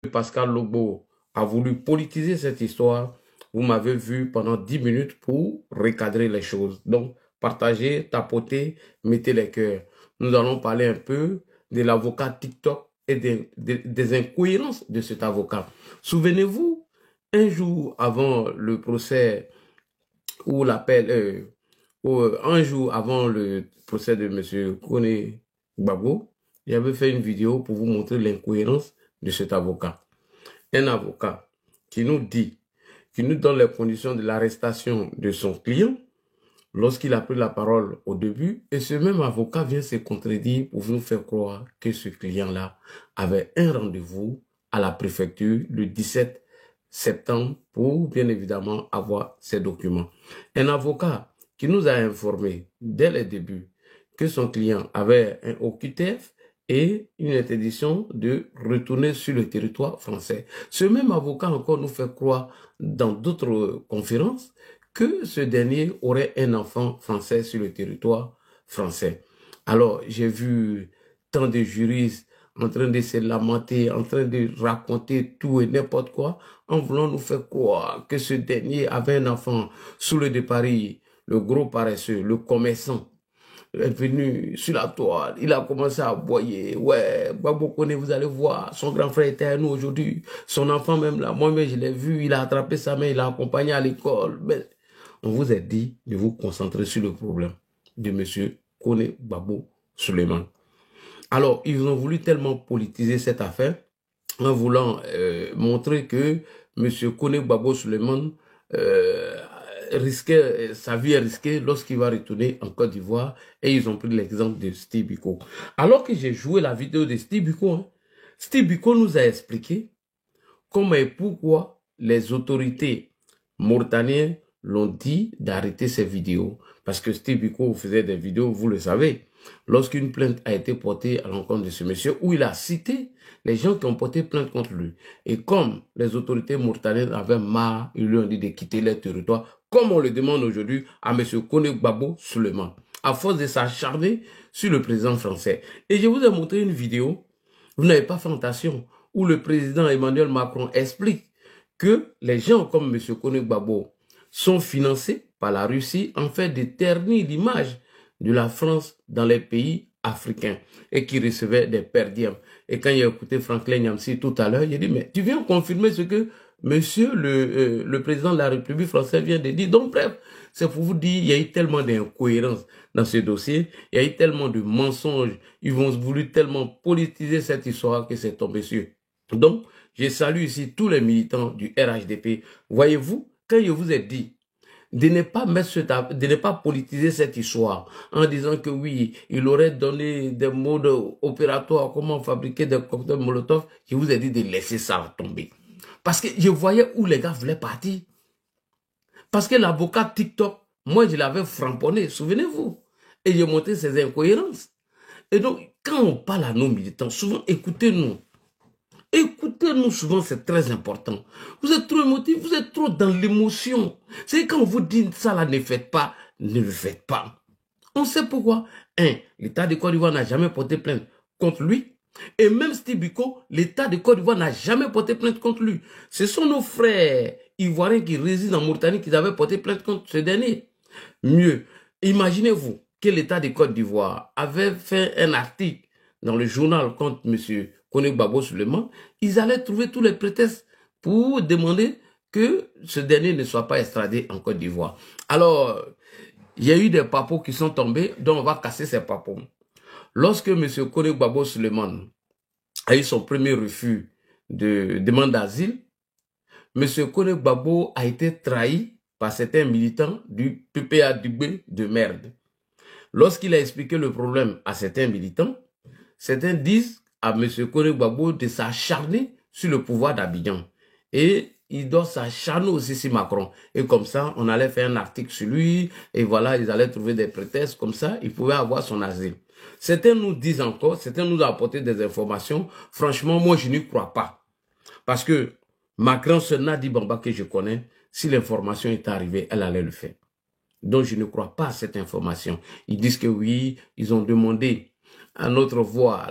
Pascal Logbo a voulu politiser cette histoire, vous m'avez vu pendant 10 minutes pour recadrer les choses. Donc, partagez, tapotez, mettez les cœurs. Nous allons parler un peu de l'avocat TikTok et des incohérences de cet avocat. Souvenez-vous, un jour avant le procès ou l'appel, un jour avant le procès de M. Kone Gbagbo, j'avais fait une vidéo pour vous montrer l'incohérence de cet avocat. Un avocat qui nous dit, qui nous donne les conditions de l'arrestation de son client lorsqu'il a pris la parole au début, et ce même avocat vient se contredire pour nous faire croire que ce client-là avait un rendez-vous à la préfecture le 17 septembre pour, bien évidemment, avoir ses documents. Un avocat qui nous a informé dès le début que son client avait un OQTF et une interdiction de retourner sur le territoire français. Ce même avocat encore nous fait croire dans d'autres conférences que ce dernier aurait un enfant français sur le territoire français. Alors, j'ai vu tant de juristes en train de se lamenter, en train de raconter tout et n'importe quoi, en voulant nous faire croire que ce dernier avait un enfant sous le de Paris, le gros paresseux, le commerçant, est venu sur la toile, il a commencé à aboyer. Ouais, Gbagbo Kone, vous allez voir, son grand frère était à nous aujourd'hui. Son enfant même là, moi-même je l'ai vu, il a attrapé sa main, il l'a accompagné à l'école. Mais on vous a dit de vous concentrer sur le problème de M. Kone Gbagbo Souleymane. Alors, ils ont voulu tellement politiser cette affaire en voulant montrer que M. Kone Gbagbo Souleymane sa vie est risquée lorsqu'il va retourner en Côte d'Ivoire, et ils ont pris l'exemple de Steve Biko. Alors que j'ai joué la vidéo de Steve Biko, Steve Biko nous a expliqué comment et pourquoi les autorités mauritaniennes l'ont dit d'arrêter ces vidéos. Parce que Steve Biko faisait des vidéos, vous le savez, lorsqu'une plainte a été portée à l'encontre de ce monsieur, où il a cité les gens qui ont porté plainte contre lui. Et comme les autorités mauritaniennes avaient marre, ils lui ont dit de quitter leur territoire, comme on le demande aujourd'hui à M. Kone Gbagbo Souleymane, à force de s'acharner sur le président français. Et je vous ai montré une vidéo, vous n'avez pas fait attention, où le président Emmanuel Macron explique que les gens comme M. Kone Gbagbo sont financés par la Russie en fait de ternir l'image de la France dans les pays africains et qui recevaient des perdièmes. Et quand j'ai écouté Franklin Nyamsi tout à l'heure, il a dit, mais tu viens confirmer ce que monsieur le président de la République française vient de dire. Donc bref, c'est pour vous dire, il y a eu tellement d'incohérences dans ce dossier, il y a eu tellement de mensonges, ils vont voulu tellement politiser cette histoire que c'est tombé sur. Donc, je salue ici tous les militants du RHDP. Voyez-vous, quand je vous ai dit de ne pas politiser cette histoire en disant que oui, il aurait donné des modes opératoires, comment fabriquer des cocktails Molotov, je vous ai dit de laisser ça tomber. Parce que je voyais où les gars voulaient partir. Parce que l'avocat TikTok, moi je l'avais framponné, souvenez-vous. Et j'ai montré ses incohérences. Et donc, quand on parle à nos militants, souvent écoutez-nous. Écoutez-nous souvent, c'est très important. Vous êtes trop émotif, vous êtes trop dans l'émotion. C'est quand on vous dit ça là, ne faites pas, ne le faites pas. On sait pourquoi. L'État de Côte d'Ivoire n'a jamais porté plainte contre lui. Et même Steve Biko, l'État de Côte d'Ivoire n'a jamais porté plainte contre lui. Ce sont nos frères ivoiriens qui résident en Mauritanie qui avaient porté plainte contre ce dernier. Mieux, imaginez-vous que l'État de Côte d'Ivoire avait fait un article dans le journal contre M. Kone Gbagbo Souleymane, ils allaient trouver tous les prétextes pour demander que ce dernier ne soit pas extradé en Côte d'Ivoire. Alors, il y a eu des papos qui sont tombés, donc on va casser ces papos. Lorsque M. Kone Gbagbo Souleymane a eu son premier refus de demande d'asile, M. Kone Gbagbo a été trahi par certains militants du PPA Dubé de merde. Lorsqu'il a expliqué le problème à certains militants, certains disent à M. Kone Gbagbo de s'acharner sur le pouvoir d'Abidjan. Et il doit s'acharner aussi sur Macron. Et comme ça, on allait faire un article sur lui. Et voilà, ils allaient trouver des prétextes. Comme ça, il pouvait avoir son asile. Certains nous disent encore, certains nous ont apporté des informations. Franchement, moi, je n'y crois pas. Parce que ma grande sœur Nadi Bamba, que je connais, si l'information est arrivée, elle allait le faire. Donc, je ne crois pas à cette information. Ils disent que oui, ils ont demandé à notre voix,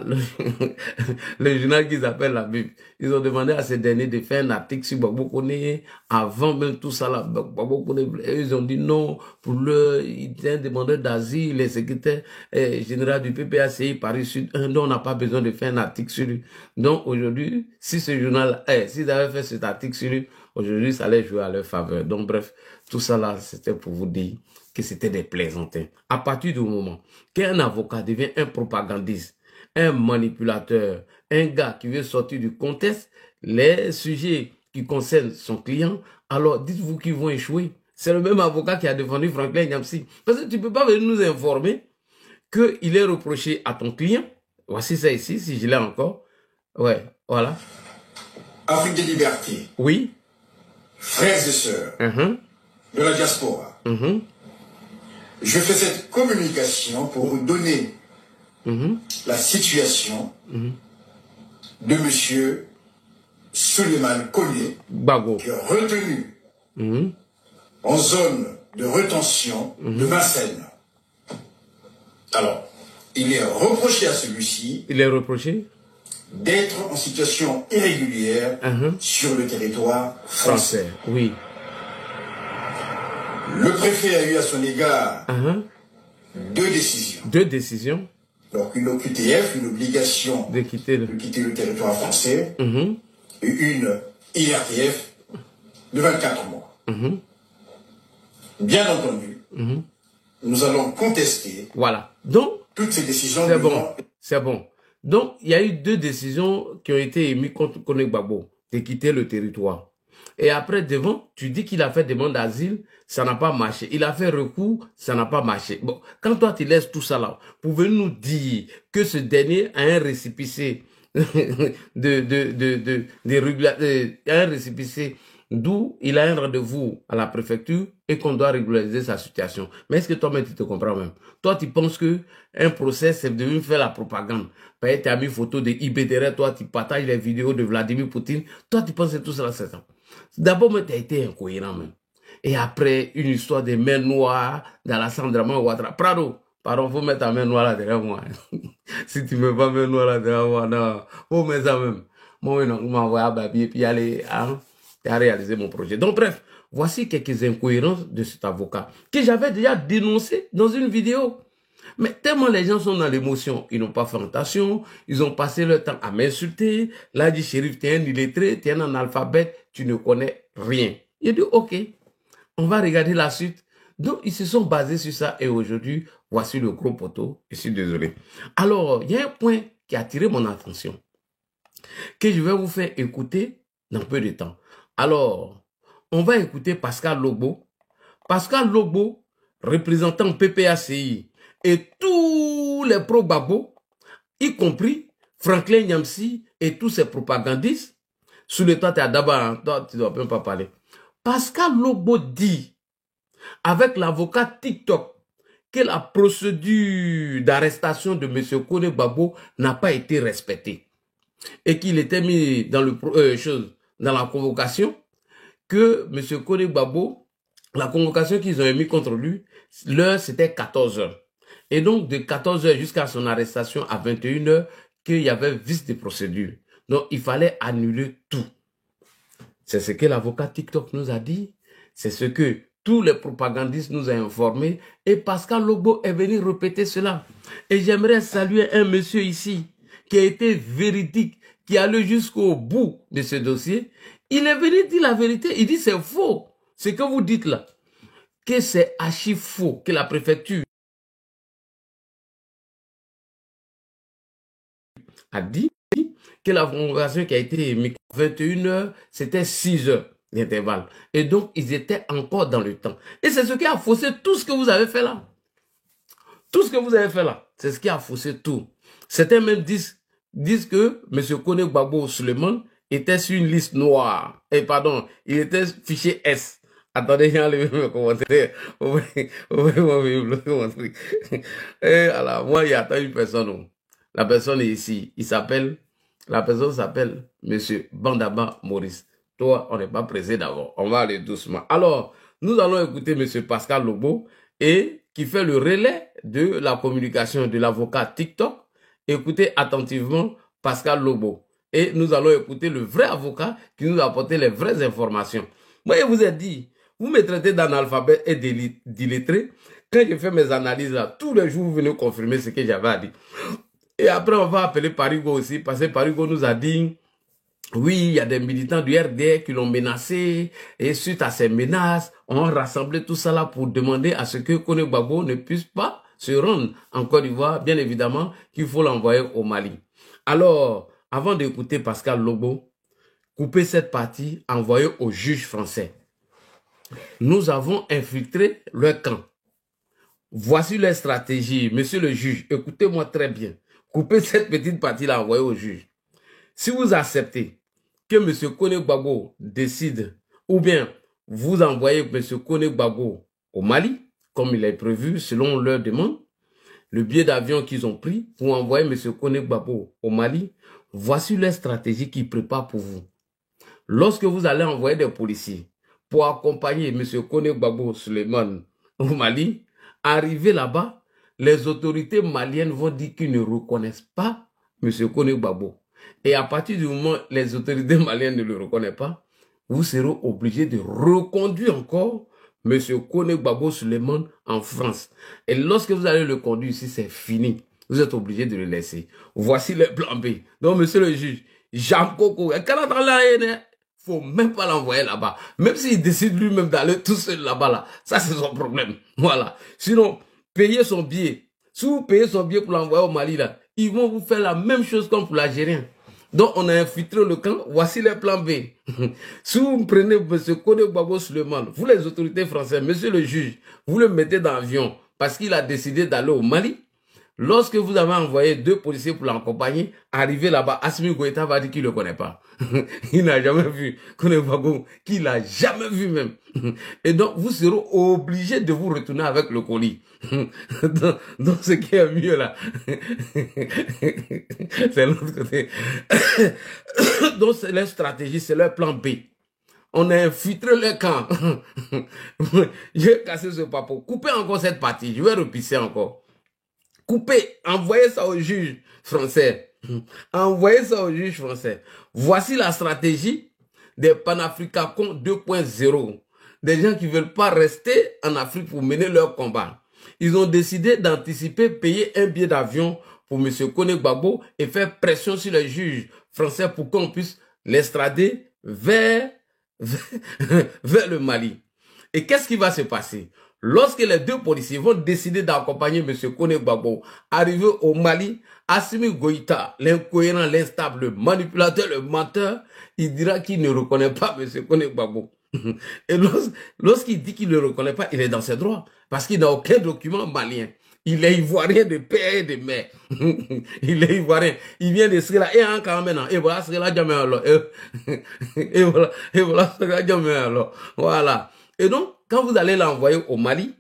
le journal qu'ils appellent la Bible. Ils ont demandé à ces derniers de faire un article sur Gbagbo Koné avant même tout ça là. Gbagbo Koné, ils ont dit non, pour le, il était un demandeur d'asile, le secrétaire général du PPACI Paris Sud, donc on n'a pas besoin de faire un article sur lui. Donc aujourd'hui, si ce journal, s'ils avaient fait cet article sur lui, aujourd'hui ça allait jouer à leur faveur. Donc bref, tout ça là, c'était pour vous dire que c'était des plaisantins. À partir du moment qu'un avocat devient un propagandiste, un manipulateur, un gars qui veut sortir du contexte, les sujets qui concernent son client, alors dites-vous qu'ils vont échouer. C'est le même avocat qui a défendu Franklin Nyamsi. Parce que tu ne peux pas venir nous informer qu'il est reproché à ton client. Voici ça ici, si je l'ai encore. Ouais, voilà. Afrique de liberté. Oui. Frères et sœurs de la diaspora. Je fais cette communication pour vous donner la situation de monsieur Suleiman Koné, qui est retenu en zone de rétention de Vincennes. Alors, il est reproché à celui-ci d'être en situation irrégulière sur le territoire français. Oui. Le préfet a eu à son égard deux décisions. Deux décisions. Donc une OQTF, une obligation de quitter le territoire français, et une IRTF de 24 mois. Bien entendu, nous allons contester donc, toutes ces décisions. C'est bon. Donc, il y a eu deux décisions qui ont été émises contre Koné Gbagbo de quitter le territoire. Et après, devant, tu dis qu'il a fait demande d'asile, ça n'a pas marché. Il a fait recours, ça n'a pas marché. Bon, quand toi, tu laisses tout ça là, pouvez nous dire que ce dernier a un récépissé un récépissé d'où il a un rendez-vous à la préfecture et qu'on doit régulariser sa situation. Mais est-ce que toi-même, tu te comprends même? Toi, tu penses que un procès, c'est de faire la propagande. Tu as mis photo de IBDR, toi, tu partages les vidéos de Vladimir Poutine. Toi, tu penses que tout cela, c'est ça. D'abord, tu as été incohérent même. Et après, une histoire de main noire d'Alassane Draman Ouattara. Pardon, faut mettre ta main noire là derrière moi. Si tu ne mets pas main noire là derrière moi, non, faut mettre ça même. Moi, je m'envoie à Babi et puis aller à réaliser mon projet. Donc, bref, voici quelques incohérences de cet avocat que j'avais déjà dénoncé dans une vidéo. Mais tellement les gens sont dans l'émotion, ils n'ont pas fait attention, ils ont passé leur temps à m'insulter. Là, dit shérif, t'es un illettré, t'es un analphabète, tu ne connais rien. Il dit, ok, on va regarder la suite. Donc, ils se sont basés sur ça et aujourd'hui, voici le gros poteau. Je suis désolé. Alors, il y a un point qui a attiré mon attention que je vais vous faire écouter dans peu de temps. Alors, on va écouter Pascal Logbo. Pascal Logbo, représentant PPACI et tous les pro-Gbagbo, y compris Franklin Nyamsi et tous ces propagandistes, sous le temps, tu ne dois même pas parler. Pascal Logbo dit, avec l'avocat TikTok, que la procédure d'arrestation de M. Koné Gbagbo n'a pas été respectée. Et qu'il était mis dans, dans la convocation, que M. Koné Gbagbo, la convocation qu'ils ont émise contre lui, l'heure c'était 14 h. Et donc de 14 h jusqu'à son arrestation à 21 h, qu'il y avait vice de procédure. Donc il fallait annuler tout. C'est ce que l'avocat TikTok nous a dit. C'est ce que tous les propagandistes nous ont informés. Et Pascal Logbo est venu répéter cela. Et j'aimerais saluer un monsieur ici qui a été véridique, qui allait jusqu'au bout de ce dossier. Il est venu dire la vérité. Il dit c'est faux. Ce que vous dites là, que c'est archi faux, que la préfecture a dit que la convocation qui a été émise 21 h, c'était 6 h d'intervalle. Et donc, ils étaient encore dans le temps. Et c'est ce qui a faussé tout ce que vous avez fait là. Tout ce que vous avez fait là, c'est ce qui a faussé tout. Certains même disent que M. Koné Gbagbo Suleiman était sur une liste noire. Et pardon, il était fiché S. Attendez, j'ai enlevé mes commentaires. Et alors, moi, il y a une personne. La personne est ici. La personne s'appelle M. Bandaba Maurice. Toi, on n'est pas pressé d'abord. On va aller doucement. Alors, nous allons écouter M. Pascal Logbo et qui fait le relais de la communication de l'avocat TikTok écoutez attentivement Pascal Lobo. Et nous allons écouter le vrai avocat qui nous a apporté les vraies informations. Moi, je vous ai dit, vous me traitez d'analphabète et d'illettré. Quand je fais mes analyses là, tous les jours, vous venez confirmer ce que j'avais à dire. Et après, on va appeler Parigo aussi, parce que Parigo nous a dit, oui, il y a des militants du RDR qui l'ont menacé, et suite à ces menaces, on a rassemblé tout ça là pour demander à ce que Kone Gbagbo ne puisse pas se rendre en Côte d'Ivoire, bien évidemment, qu'il faut l'envoyer au Mali. Alors, avant d'écouter Pascal Lobo, coupez cette partie, envoyez au juge français. Nous avons infiltré leur camp. Voici leur stratégie. Monsieur le juge, écoutez-moi très bien. Coupez cette petite partie-là, envoyez au juge. Si vous acceptez que M. Kone Gbagbo décide, ou bien vous envoyez M. Kone Gbagbo au Mali, comme il est prévu selon leur demande, le billet d'avion qu'ils ont pris pour envoyer M. Kone Gbagbo au Mali, voici leur stratégie qu'ils préparent pour vous. Lorsque vous allez envoyer des policiers pour accompagner M. Kone Gbagbo Suleiman au Mali, arrivé là-bas, les autorités maliennes vont dire qu'ils ne reconnaissent pas M. Kone Gbagbo. Et à partir du moment où les autorités maliennes ne le reconnaissent pas, vous serez obligé de reconduire encore M. Kone Gbagbo Suleiman en France. Et lorsque vous allez le conduire ici, c'est fini. Vous êtes obligé de le laisser. Voici le plan B. Donc, monsieur le juge, Jean Coco, il ne faut même pas l'envoyer là-bas. Même s'il décide lui-même d'aller tout seul là-bas, là, ça c'est son problème. Voilà. Sinon, payez son billet. Si vous payez son billet pour l'envoyer au Mali, là, ils vont vous faire la même chose comme pour l'Algérien. Donc, on a infiltré le camp. Voici le plan B. Si vous prenez M. Kone Gbagbo Suleiman, vous les autorités françaises, monsieur le juge, vous le mettez dans l'avion parce qu'il a décidé d'aller au Mali. Lorsque vous avez envoyé 2 policiers pour l'accompagner, arrivé là-bas, Assimi Goïta va dire qu'il ne le connaît pas. Il n'a jamais vu Kone Gbagbo, qu'il n'a jamais vu même. Et donc, vous serez obligé de vous retourner avec le colis. Donc, ce qui est mieux là, c'est l'autre côté. Donc, c'est leur stratégie, c'est leur plan B. On a infiltré le camp. Je vais casser ce papo. Coupez encore cette partie. Je vais repisser encore. Coupez, envoyez ça au juge français. Envoyez ça au juge français. Voici la stratégie des panafricains 2.0. Des gens qui ne veulent pas rester en Afrique pour mener leur combat. Ils ont décidé d'anticiper, payer un billet d'avion pour M. Kone Gbagbo et faire pression sur les juges français pour qu'on puisse l'extrader vers le Mali. Et qu'est-ce qui va se passer? Lorsque les 2 policiers vont décider d'accompagner M. Kone Gbagbo, arrivé au Mali, Assimi Goïta, l'incohérent, l'instable, le manipulateur, le menteur, il dira qu'il ne reconnaît pas M. Kone Gbagbo. Et lorsqu'il dit qu'il ne le reconnaît pas, il est dans ses droits. Parce qu'il n'a aucun document malien. Il est ivoirien de père et de mère. Il est ivoirien. Il vient de Sri Lanka. Et encore maintenant. Et voilà, Sri Lanka. Et voilà, Sri Lanka. Voilà. Et donc, quand vous allez l'envoyer au Mali,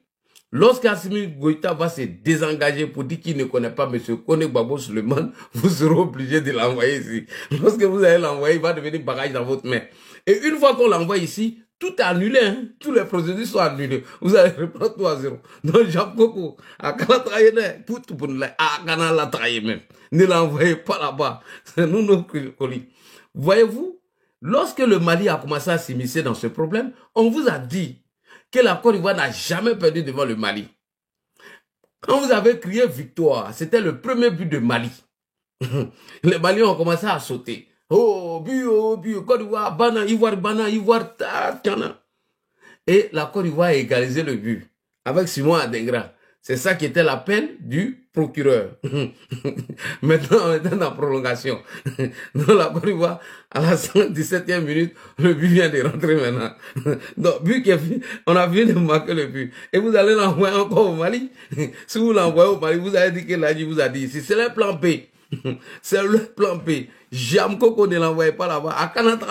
lorsqu'Assimi Goïta va se désengager pour dire qu'il ne connaît pas M. Kone Gbagbo Suleiman, vous serez obligé de l'envoyer ici. Lorsque vous allez l'envoyer, il va devenir bagage dans votre main. Et une fois qu'on l'envoie ici, tout est annulé. Hein? Tous les procédures sont annulées. Vous allez reprendre tout à 0. Donc, Jean Coco, à Kalataye, tout pour nous, à Kanalataye même. Ne l'envoyez pas là-bas. C'est nous nos colis. Voyez-vous, lorsque le Mali a commencé à s'immiscer dans ce problème, on vous a dit que la Côte d'Ivoire n'a jamais perdu devant le Mali. Quand vous avez crié victoire, c'était le premier but de Mali. Les Maliens ont commencé à sauter. Oh, but, Côte d'Ivoire, Ivoire, Tana. Et la Côte d'Ivoire a égalisé le but avec Simon Adengra. C'est ça qui était l'appel du procureur. Maintenant, on est dans la prolongation. Dans la Côte d'Ivoire, à la 117e minute, le but vient de rentrer maintenant. Donc, but qui est fini, on a fini de marquer le but. Et vous allez l'envoyer encore au Mali. Si vous l'envoyez au Mali, vous avez dit que l'ADI vous a dit ici. C'est le plan B. C'est le plan B. J'aime qu'on ne l'envoie pas là-bas. À Canada,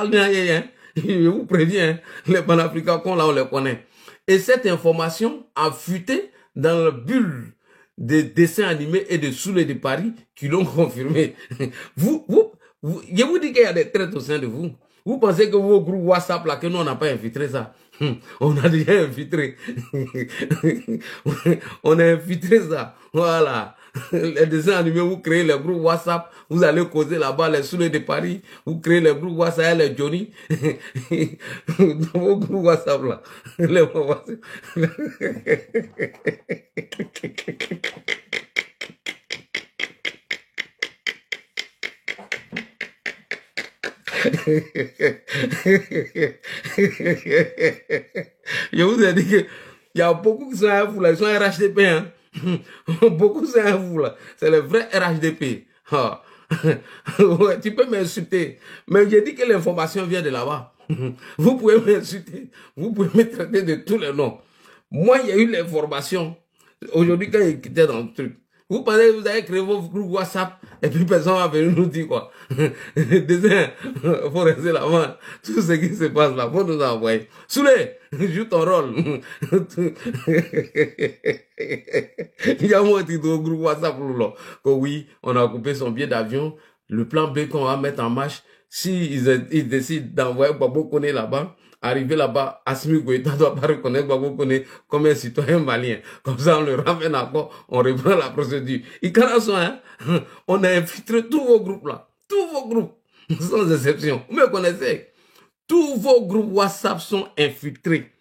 je vous préviens, les panafricains, là, on les connaît. Et cette information a fuité dans la bulle des dessins animés et de Soulé de Paris qui l'ont confirmé. Je vous dis qu'il y a des traites au sein de vous. Vous pensez que vos groupes WhatsApp là, que nous on n'a pas infiltré ça. On a déjà infiltré. On a infiltré ça. Voilà. Les dessins animés, vous créez les groupes WhatsApp, vous allez causer là-bas, les Soulés de Paris, vous créez les groupes WhatsApp, les Johnny. Dans vos groupes WhatsApp là. Les WhatsApp. Je vous ai dit que il y a beaucoup qui sont à vous là, ils sont RHDP, hein. Beaucoup sont à vous là. C'est le vrai RHDP. Ah. Ouais, tu peux m'insulter. Mais j'ai dit que l'information vient de là-bas. Vous pouvez m'insulter. Vous pouvez me traiter de tous les noms. Moi, il y a eu l'information. Aujourd'hui, quand j'étais dans le truc. Vous pensez que vous avez créé vos groupes WhatsApp et puis personne va venir nous dire quoi. Désolé, faut rester là-bas. Tout ce qui se passe là, faut nous envoyer. Soulé, joue ton rôle. Il y a moi qui au groupe WhatsApp là. Que oui, on a coupé son billet d'avion. Le plan B qu'on va mettre en marche, si ils décident d'envoyer Gbagbo Koné là-bas, arrivé là-bas, Assimi Goïta ne doit pas reconnaître Gbagbo Koné comme un citoyen malien. Comme ça, on le ramène encore, on reprend la procédure. Et quand on a infiltré tous vos groupes là. Tous vos groupes, sans exception. Vous me connaissez. Tous vos groupes WhatsApp sont infiltrés.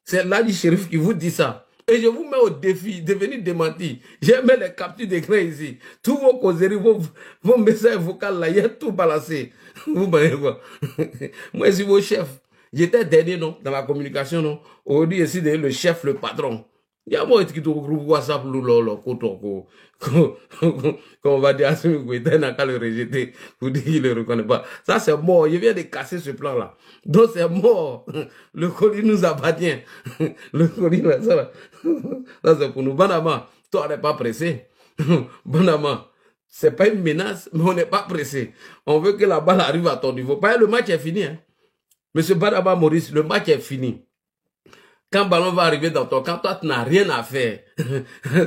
C'est là du shérif qui vous dit ça. Et je vous mets au défi de venir démentir. J'ai mis les captures d'écran ici. Tous vos causeries, vos messages vocaux là, il y a tout balancé. Vous voyez quoi? Moi, je suis vos chefs. J'étais dernier, non, dans ma communication, non. Aujourd'hui, ici, le chef, le patron. Il y a moi qui te groupe WhatsApp, qu'on va dire à ce qu'il n'a qu'à le rejeter. Vous dites qu'il ne le reconnaît pas. Ça, c'est mort. Je viens de casser ce plan-là. Donc, c'est mort. Le colis nous appartient. Le colis, là, ça, c'est pour nous. Banama, toi, on n'est pas pressé. Banama, c'est pas une menace, mais on n'est pas pressé. On veut que la balle arrive à ton niveau. Pas le match est fini, hein. Monsieur Banama Maurice, le match est fini. Quand le ballon va arriver dans ton camp, toi, tu n'as rien à faire.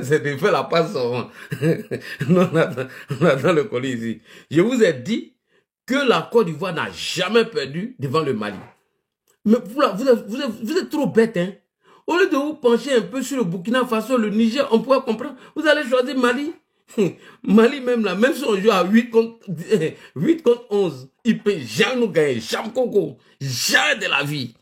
C'est de faire la passe souvent. Nous, on attend le colis ici. Je vous ai dit que la Côte d'Ivoire n'a jamais perdu devant le Mali. Mais vous êtes trop bête, hein. Au lieu de vous pencher un peu sur le Burkina Faso, le Niger, on pourrait comprendre. Vous allez choisir Mali. Mali même là, même si on joue à 8 contre 11, il ne peut jamais nous gagner. Jamais Coco. Jamais de la vie.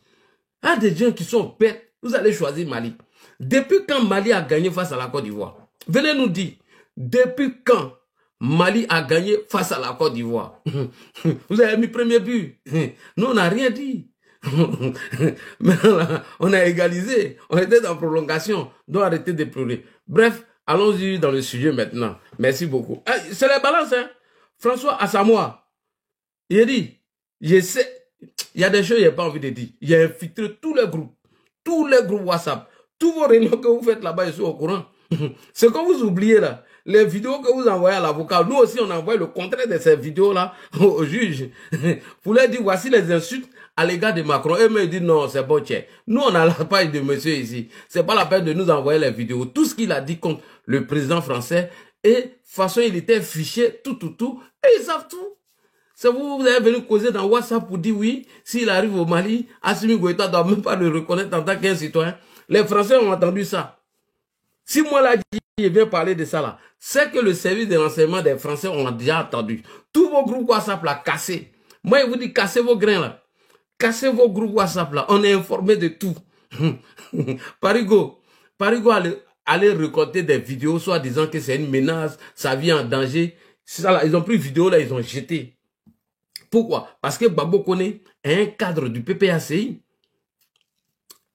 Il y a des gens qui sont bêtes. Vous allez choisir Mali. Depuis quand Mali a gagné face à la Côte d'Ivoire? Venez nous dire. Depuis quand Mali a gagné face à la Côte d'Ivoire? Vous avez mis premier but. Nous, on n'a rien dit. Maintenant, on a égalisé. On était dans prolongation. Donc, arrêtez de pleurer. Bref, allons-y dans le sujet maintenant. Merci beaucoup. C'est les balances, hein? François Asamoah. Il a dit, je sais. Il y a des choses que je n'ai pas envie de dire. Il a infiltré tous les groupes WhatsApp, tous vos réunions que vous faites là-bas, je suis au courant. Ce que vous oubliez là, les vidéos que vous envoyez à l'avocat, nous aussi on envoie le contraire de ces vidéos-là au juge. Pour leur dire, voici les insultes à l'égard de Macron. Et me dit non, c'est bon, tiens. Nous on a la page de monsieur ici. C'est pas la peine de nous envoyer les vidéos. Tout ce qu'il a dit contre le président français, et de toute façon il était fiché, tout, et ils savent tout. C'est vous avez venu causer dans WhatsApp pour dire oui, s'il arrive au Mali, Assimi Goïta ne doit même pas le reconnaître en tant qu'un citoyen. Les Français ont entendu ça. Si moi là, je viens parler de ça là, c'est que le service de renseignement des Français ont déjà entendu. Tous vos groupes WhatsApp là, cassés. Moi, je vous dis, cassez vos grains là. Cassez vos groupes WhatsApp là. On est informé de tout. Parigo allait récolter des vidéos, soit disant que c'est une menace, sa vie en danger. Ça, là, ils ont pris vidéo là, ils ont jeté. Pourquoi? Parce que Gbagbo Koné est un cadre du PPACI.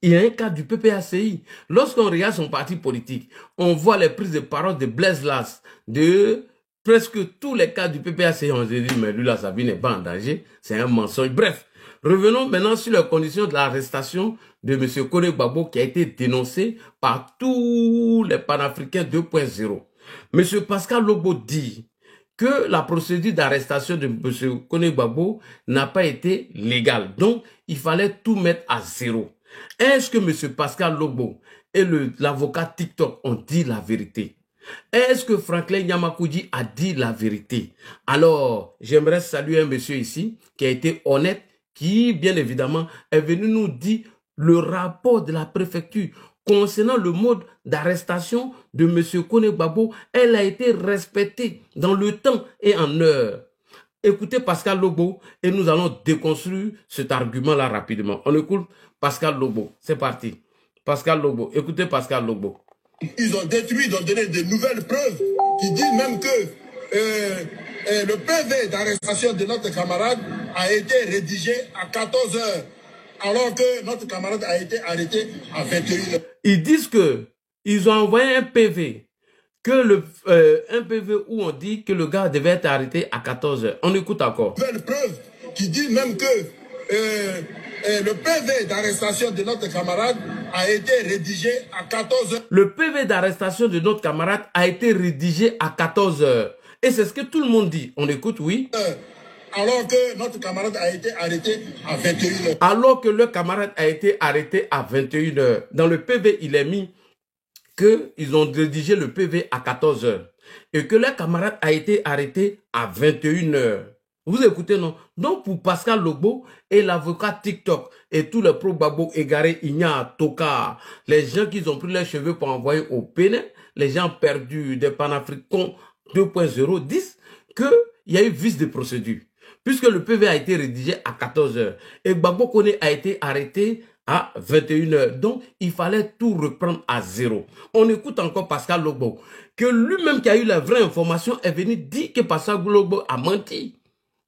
Il y a un cadre du PPACI. Lorsqu'on regarde son parti politique, on voit les prises de parole de Blaise Las, de presque tous les cadres du PPACI. On se dit, mais lui là, sa vie n'est pas en danger. C'est un mensonge. Bref, revenons maintenant sur les conditions de l'arrestation de M. Koné Gbagbo qui a été dénoncé par tous les panafricains 2.0. M. Pascal Logbo dit que la procédure d'arrestation de M. Koné Gbagbo n'a pas été légale. Donc, il fallait tout mettre à zéro. Est-ce que M. Pascal Logbo et l'avocat TikTok ont dit la vérité? Est-ce que Franklin Yamakoudi a dit la vérité? Alors, j'aimerais saluer un monsieur ici qui a été honnête, qui, bien évidemment, est venu nous dire le rapport de la préfecture. concernant le mode d'arrestation de M. Kone Gbagbo, elle a été respectée dans le temps et en heure. Écoutez Pascal Logbo et nous allons déconstruire cet argument-là rapidement. On écoute Pascal Logbo. C'est parti. Pascal Logbo. Écoutez Pascal Logbo. Ils ont détruit, ils ont donné de nouvelles preuves qui disent même que le PV d'arrestation de notre camarade a été rédigé à 14 heures, alors que notre camarade a été arrêté à 21 heures. Ils disent que ils ont envoyé un PV, un PV où on dit que le gars devait être arrêté à 14 heures. On écoute encore. Nouvelles preuves qui disent même que le PV d'arrestation de notre camarade a été rédigé à 14 heures. Le PV d'arrestation de notre camarade a été rédigé à 14 heures. Et c'est ce que tout le monde dit. On écoute, oui. Alors que notre camarade a été arrêté à 21 heures. Alors que le camarade a été arrêté à 21 heures. Dans le PV, il est mis qu'ils ont rédigé le PV à 14 heures. Et que le camarade a été arrêté à 21 heures. Vous écoutez, non? Donc, pour Pascal Logbo et l'avocat TikTok et tous les pro-Gbagbo égarés, Igna, Toka, les gens qui ont pris leurs cheveux pour envoyer au Bénin, les gens perdus des panafricains 2.0 disent qu'il y a eu vice de procédure. Puisque le PV a été rédigé à 14 heures et Gbagbo Kone a été arrêté à 21 heures. Donc, il fallait tout reprendre à zéro. On écoute encore Pascal Logbo, que lui-même qui a eu la vraie information est venu dire que Pascal Logbo a menti.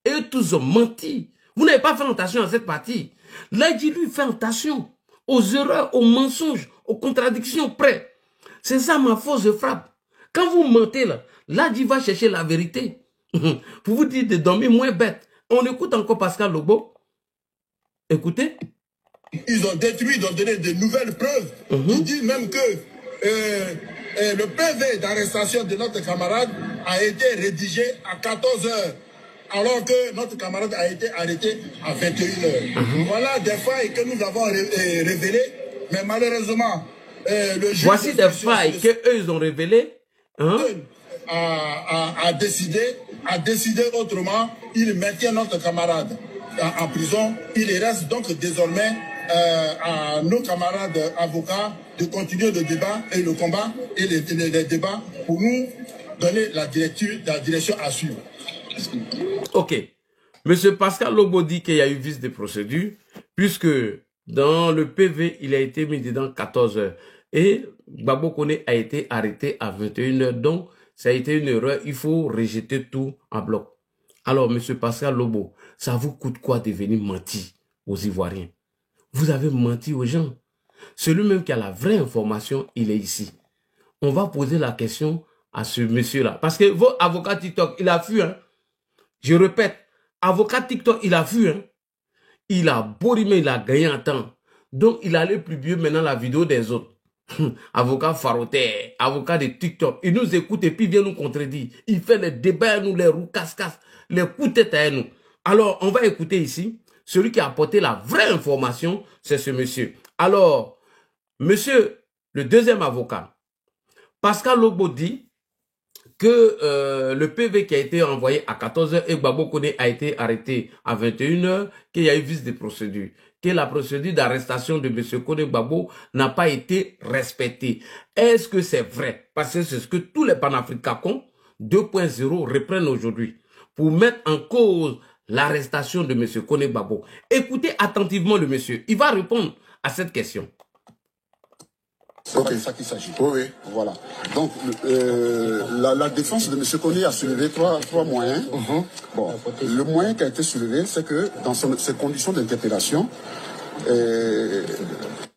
Et tous ont menti. Vous n'avez pas fait attention à cette partie. Là, il dit, lui, fait attention aux erreurs, aux mensonges, aux contradictions près. C'est ça ma force frappe. Quand vous mentez, là, il va chercher la vérité. Pour vous dire de dormir moins bête. On écoute encore Pascal Logbo. Écoutez. Ils ont détruit, ils ont donné de nouvelles preuves. Ils disent même que le PV d'arrestation de notre camarade a été rédigé à 14 heures. Alors que notre camarade a été arrêté à 21 heures. Voilà des failles que nous avons révélées, mais malheureusement, le juge... Voici des failles qu'eux, ils ont révélées. A décidé autrement. Il maintient notre camarade en prison. Il reste donc désormais à nos camarades avocats de continuer le débat et le combat et les débats pour nous donner la direction à suivre. Ok. Monsieur Pascal Logbo dit qu'il y a eu vice de procédure, puisque dans le PV, il a été mis dedans 14 heures. Et Gbagbo Kone a été arrêté à 21 heures. Donc, ça a été une erreur. Il faut rejeter tout en bloc. Alors, monsieur Pascal Logbo, ça vous coûte quoi de venir mentir aux Ivoiriens? Vous avez menti aux gens. Celui-même qui a la vraie information, il est ici. On va poser la question à ce monsieur-là. Parce que votre avocat TikTok, il a fui, hein. Je répète, avocat TikTok, il a fui, hein. Il a beau rimer, il a gagné en temps. Donc, il allait publier maintenant la vidéo des autres. Avocat Faroté, avocat de TikTok, il nous écoute et puis il vient nous contredire. Il fait les débats à nous, les roues casse-casse, les coups de tête à nous. Alors, on va écouter ici. Celui qui a apporté la vraie information, c'est ce monsieur. Alors, monsieur, le deuxième avocat, Pascal Logbo dit que le PV qui a été envoyé à 14 heures et Gbagbo Kone a été arrêté à 21 heures, qu'il y a eu vice de procédure, que la procédure d'arrestation de M. Kone Gbagbo n'a pas été respectée. Est-ce que c'est vrai? Parce que c'est ce que tous les panafricains 2.0 reprennent aujourd'hui pour mettre en cause l'arrestation de M. Kone Gbagbo. Écoutez attentivement le monsieur. Il va répondre à cette question. C'est de ça qu'il s'agit. Oui. Voilà. Donc, la défense de M. Kone a soulevé trois moyens. Bon, le moyen qui a été soulevé, c'est que dans ses conditions d'interpellation...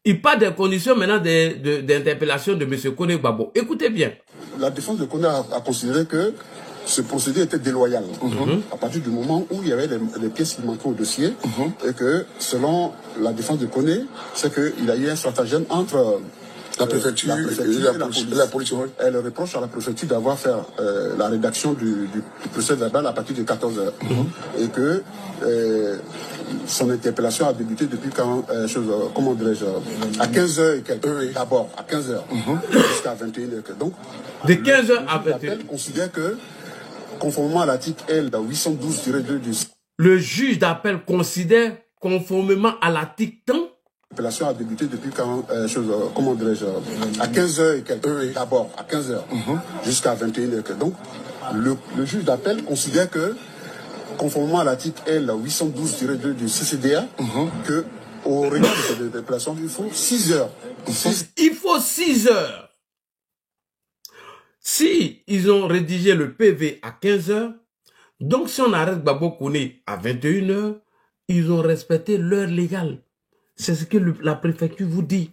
Il parle des conditions maintenant d'interpellation de M. Kone Gbagbo. Écoutez bien. La défense de Kone a considéré que ce procédé était déloyal. À partir du moment où il y avait les pièces qui manquaient au dossier, et que, selon la défense de Kone, c'est qu'il y a eu un stratagème entre... La préfecture et la police. Elle reproche à la préfecture d'avoir fait la rédaction du procès verbal à partir de 14 heures. Et que son interpellation a débuté depuis quand, comment dirais-je, à 15 heures et quelques. D'abord, à 15 heures. Jusqu'à 21 heures. Donc, de 15 heures à 21 heures. On considère que, conformément à l'article L 812-2 du... Le juge d'appel considère, conformément à l'article L'opération a débuté depuis quand, comment dirais-je, à 15h et quelques, d'abord, à 15h, jusqu'à 21h. Donc, le juge d'appel considère que, conformément à l'article L812-2 du CCDA, que au regard de cette déplacement, il faut 6 heures. Il faut 6 heures. Si ils ont rédigé le PV à 15 heures, donc si on arrête Gbagbo Koné à 21 heures, ils ont respecté l'heure légale. C'est ce que la préfecture vous dit.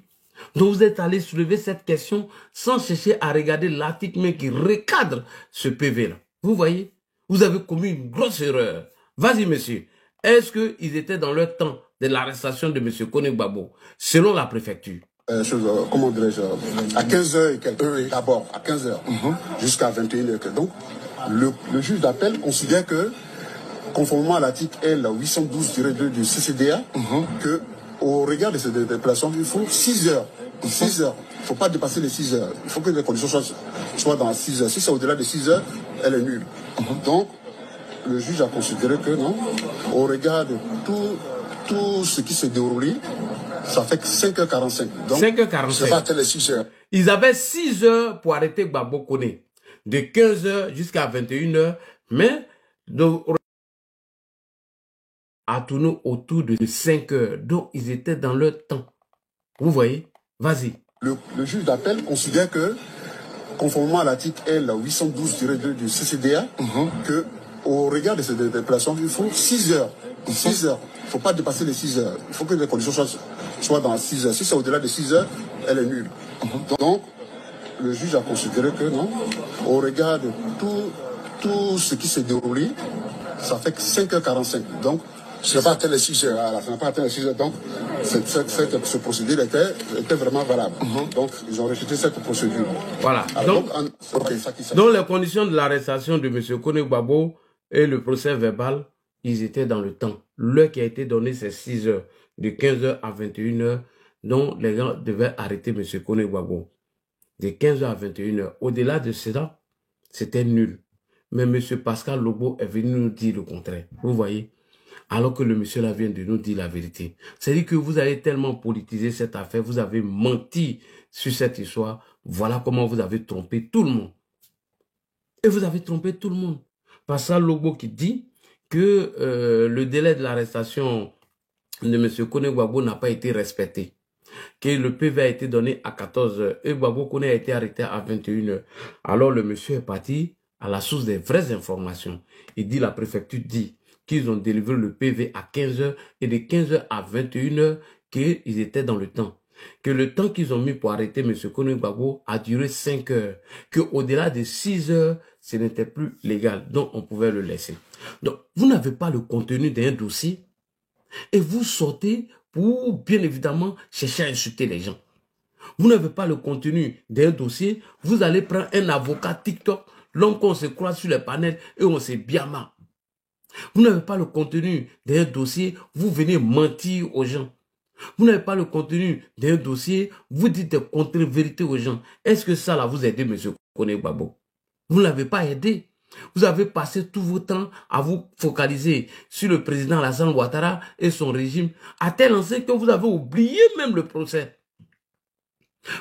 Donc vous êtes allé soulever cette question sans chercher à regarder l'article même qui recadre ce PV-là. Vous voyez, vous avez commis une grosse erreur. Vas-y, monsieur. Est-ce qu'ils étaient dans leur temps de l'arrestation de monsieur Koné Gbagbo, selon la préfecture? Comment dirais-je, à 15h et quelques, d'abord, à 15h, jusqu'à 21h. Donc, le juge d'appel considère que, conformément à l'article L812-2 du CCDA, que, au regard de ces déplacements, il faut 6 heures. 6 heures. Il ne faut pas dépasser les 6 heures. Il faut que les conditions soient dans 6 heures. Si c'est au-delà de 6 heures, elle est nulle. Donc, le juge a considéré que non, au regard de tout ce qui s'est déroulé, ça fait que 5h45. Donc, 5h45. c'est pas les 6 heures. Ils avaient 6 heures pour arrêter Gbagbo Koné. De 15h jusqu'à 21h. Mais, à tourner autour de 5 heures. Donc, ils étaient dans leur temps. Vous voyez? Vas-y. Le juge d'appel considère que, conformément à l'article L812-2 du CCDA, que, au regard de ces déplacements, il faut 6 heures. 6 heures. Il ne faut pas dépasser les 6 heures. Il faut que les conditions soient dans 6 heures. Si c'est au-delà de 6 heures, elle est nulle. Donc, le juge a considéré que non, au regard de tout ce qui s'est déroulé, ça fait que 5h45. Donc, ça n'a pas atteint les 6 heures. Ça n'a pas atteint les 6 heures. Donc, ce procédé était vraiment valable. Donc, ils ont rejeté cette procédure. Voilà. Alors, donc, les conditions de l'arrestation de M. Koné Gbagbo et le procès verbal, ils étaient dans le temps. L'heure qui a été donnée, c'est 6 heures. De 15h à 21h, donc les gens devaient arrêter M. Koné Gbagbo. De 15h à 21h. Au-delà de cela, c'était nul. Mais M. Pascal Lobo est venu nous dire le contraire. Vous voyez? Alors que le monsieur là vient de nous dire la vérité. C'est-à-dire que vous avez tellement politisé cette affaire, vous avez menti sur cette histoire. Voilà comment vous avez trompé tout le monde. Et vous avez trompé tout le monde. Pascal Lobo qui dit que le délai de l'arrestation de M. Koné Gbagbo n'a pas été respecté. Que le PV a été donné à 14h et Gbagbo Koné a été arrêté à 21h. Alors le monsieur est parti à la source des vraies informations. Il dit, la préfecture dit qu'ils ont délivré le PV à 15h et de 15h à 21h qu'ils étaient dans le temps. Que le temps qu'ils ont mis pour arrêter M. Koné Gbagbo a duré 5 heures. Qu'au-delà de 6 heures, ce n'était plus légal. Donc, on pouvait le laisser. Donc, vous n'avez pas le contenu d'un dossier et vous sortez pour, bien évidemment, chercher à insulter les gens. Vous n'avez pas le contenu d'un dossier, vous allez prendre un avocat TikTok, l'homme qu'on se croise sur les panels et on se biama. Vous n'avez pas le contenu d'un dossier, vous venez mentir aux gens. Vous n'avez pas le contenu d'un dossier, vous dites des contre-vérités aux gens. Est-ce que ça là vous aide, M. Koné Gbagbo? Vous ne l'avez pas aidé. Vous avez passé tout votre temps à vous focaliser sur le président Alassane Ouattara et son régime, à tel enseigne que vous avez oublié même le procès.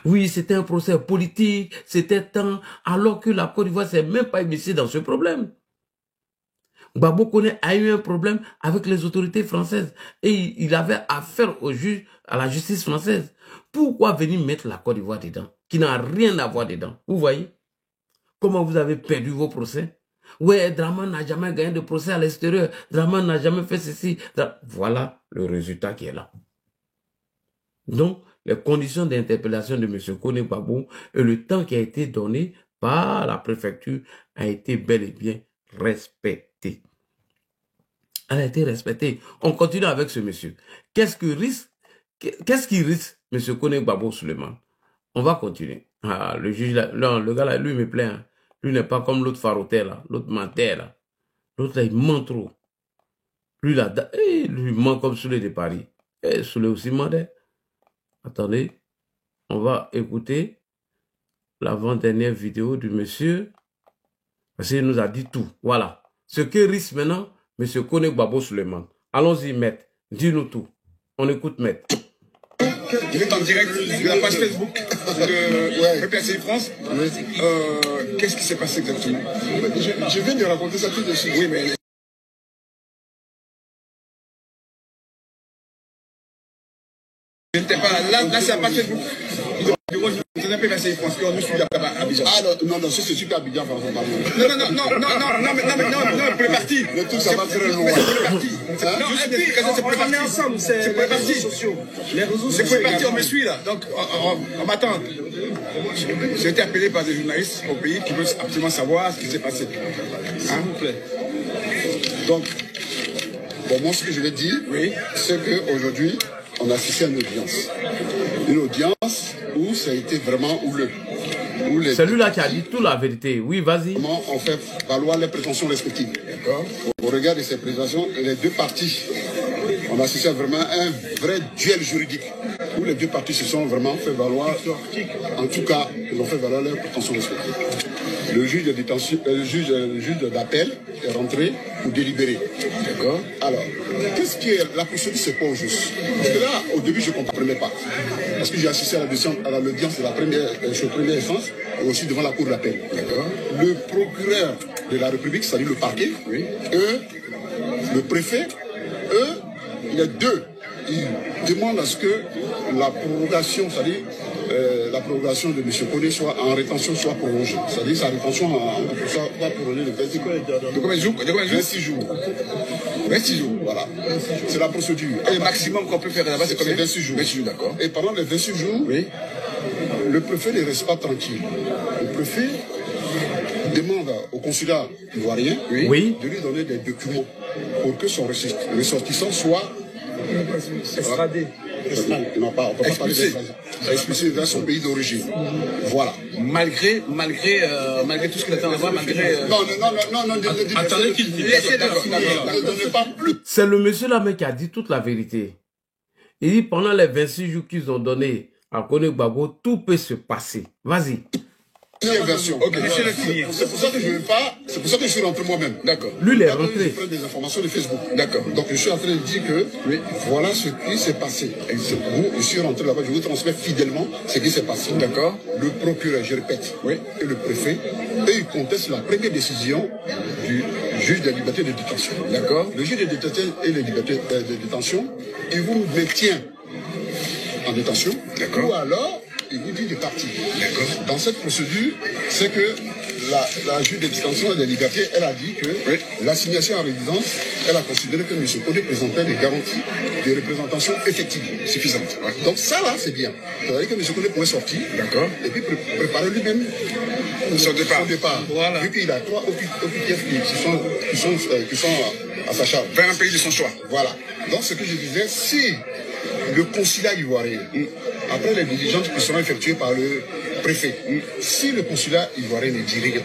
Oui, c'était un procès politique, c'était temps, alors que la Côte d'Ivoire ne s'est même pas immiscée dans ce problème. Gbagbo Koné a eu un problème avec les autorités françaises et il avait affaire au juge, à la justice française. Pourquoi venir mettre la Côte d'Ivoire dedans, qui n'a rien à voir dedans? Vous voyez comment vous avez perdu vos procès? Ouais, Draman n'a jamais gagné de procès à l'extérieur. Draman n'a jamais fait ceci. Voilà le résultat qui est là. Donc, les conditions d'interpellation de M. Koné Gbagbo et le temps qui a été donné par la préfecture a été bel et bien respecté. Elle a été respectée. On continue avec ce monsieur. Qu'est-ce qu'il risque, M. Koné Gbagbo Souleymane? On va continuer. Ah, le juge, là, non, le gars là, lui me plaît. Hein. Lui n'est pas comme l'autre farotel là, l'autre menteur là. L'autre là, il ment trop. Lui là, lui ment comme Soulé de Paris. Et Soulé aussi mentait. Attendez, on va écouter l'avant-dernière vidéo du monsieur. Parce qu'il nous a dit tout. Voilà. Ce que risque maintenant, M. Koné Gbagbo Souleymane. Allons-y, maître. Dis-nous tout. On écoute, maître. Il est en direct de la page Facebook de PPACI France. Qu'est-ce qui s'est passé exactement? Je viens de raconter ça tout de suite. Oui, mais... Je n'étais pas là. Là, c'est la page Facebook. C'est un PPACI France. On nous suit à Abidjan. Ah non, c'est super Abidjan. Non, pour les partis. Le tout, ça va très loin. C'est pour les partis ensemble. C'est pour les partis sociaux. C'est pour les partis, on me suit là. Donc, on m'attend. J'ai été appelé par des journalistes au pays qui veulent absolument savoir ce qui s'est passé. S'il vous plaît. Donc, bon, moi, ce que je vais dire, c'est qu'aujourd'hui, on a assisté à une audience. Une audience où ça a été vraiment c'est lui là qui a dit toute la vérité. Oui, vas-y. Comment on fait valoir les prétentions respectives. Au regard de ces prétentions, les deux parties, on a assisté à vraiment un vrai duel juridique où les deux parties se sont vraiment fait valoir, en tout cas, ils ont fait valoir leurs prétentions respectives. Le juge de détention, le juge d'appel est rentré pour délibérer. D'accord. Alors, qu'est-ce qui est la procédure, c'est pas au juste? Parce que là, au début, je ne comprenais pas. Parce que j'ai assisté à l'audience de la première instance et aussi devant la cour d'appel. D'accord. Le procureur de la République, c'est-à-dire le parquet, le préfet, les deux, ils demandent à ce que la prorogation, c'est-à-dire la prorogation de M. Koné soit en rétention, soit prolongée. C'est-à-dire sa rétention soit prolongée de 26 jours. De combien de jours? 26 jours. 26 jours, voilà. C'est la procédure. Et le maximum qu'on peut faire là-bas, c'est combien? 26 jours. 26 jours, d'accord. Et pendant les 26 jours, le préfet ne reste pas tranquille. Le préfet demande au consulat ivoirien de lui donner des documents pour que son ressortissant soit extradé. Non, pas, on ne peut pas parler expulsé vers son pays d'origine. Voilà. Malgré tout ce qu'il attend à voir, malgré... Non, attendez qu'il dise. C'est le monsieur là qui a dit toute la vérité. Il dit pendant les 26 jours qu'ils ont donnés à Koné Gbagbo, tout peut se passer. Vas-y. Version. C'est pour ça que je ne veux pas. C'est pour ça que je suis rentré moi-même. D'accord. Lui, il est rentré. Je prends des informations de Facebook. D'accord. Donc je suis en train de dire que voilà ce qui s'est passé. Je suis rentré là-bas. Je vous transmets fidèlement ce qui s'est passé. D'accord. Le procureur, je répète, et le préfet, et ils contestent la première décision du juge de la liberté de détention. D'accord. Le juge de détention et la liberté de détention, il vous maintient en détention. D'accord. Ou alors il vous dit de partir. Dans cette procédure, c'est que la juge de détention et de liberté, elle a dit que l'assignation en résidence, elle a considéré que M. Koné présentait des garanties de représentation effective suffisantes. Donc ça là, c'est bien. C'est-à-dire que M. Koné pouvait sortir et puis préparer lui-même son départ. Voilà. Vu qu'il a 3 OQTF qui sont à sa charge. Vers un pays de son choix. Voilà. Donc ce que je disais, si le consulat ivoirien, après les diligences qui seront effectuées par le préfet, si le consulat ivoirien ne dit rien,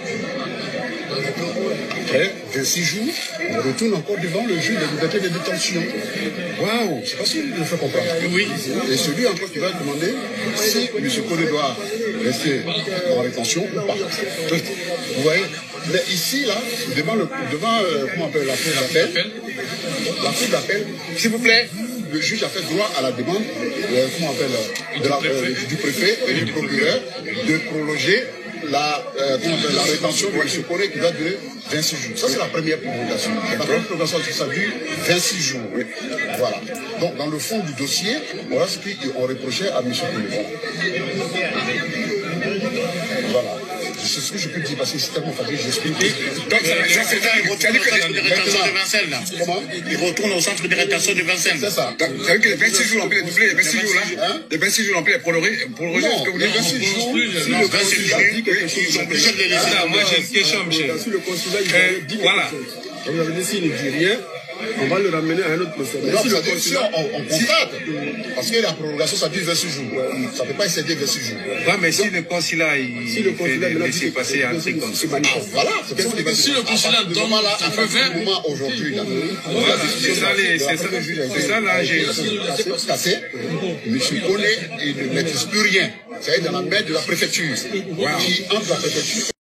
après 26 jours, on retourne encore devant le juge de liberté de détention. Waouh, je ne sais pas si je me fais comprendre. Oui. Et celui encore qui va demander si M. Koné doit rester en rétention ou pas. Vous voyez, mais ici, là, devant comment on appelle la cour d'appel, s'il vous plaît, le juge a fait droit à la demande du préfet et du procureur de prolonger la rétention de M. Koné qui va durer 26 jours. Ça, c'est la première prolongation. La première prolongation, ça dure 26 jours. Voilà. Donc, dans le fond du dossier, voilà ce qu'on reprochait à M. Koné. Voilà. C'est ce que je peux dire parce que c'est tellement facile, j'explique. Donc, il retourne au centre de rétention de Vincennes, là. Comment? Il retourne au centre de rétention de Vincennes. C'est ça. Ça veut dire que les 26 jours, on peut les doubler, les 26 jours là. Les 26 jours, on peut les prolonger. Non, les 26 jours, si le consulat dit quelque chose, ils sont obligés de les laisser. Moi, j'ai une question, Michel. Si le consulat dit quelque chose, vous avez dit s'il ne dit rien, on va le ramener à un autre procédé. Si le consulat, on constate, parce que la prolongation, ça dure 26 jours. Ça ne peut pas excéder 26 jours. Ouais, mais si le consulat, il fait laisser passer un truc comme ça. Voilà, c'est pour ça. Si le consulat donne un peu vert, aujourd'hui, là. Voilà, c'est ça là, j'ai... Cassé, M. Koné, il ne maîtrise plus rien. C'est dans la main de la préfecture. Qui entre la préfecture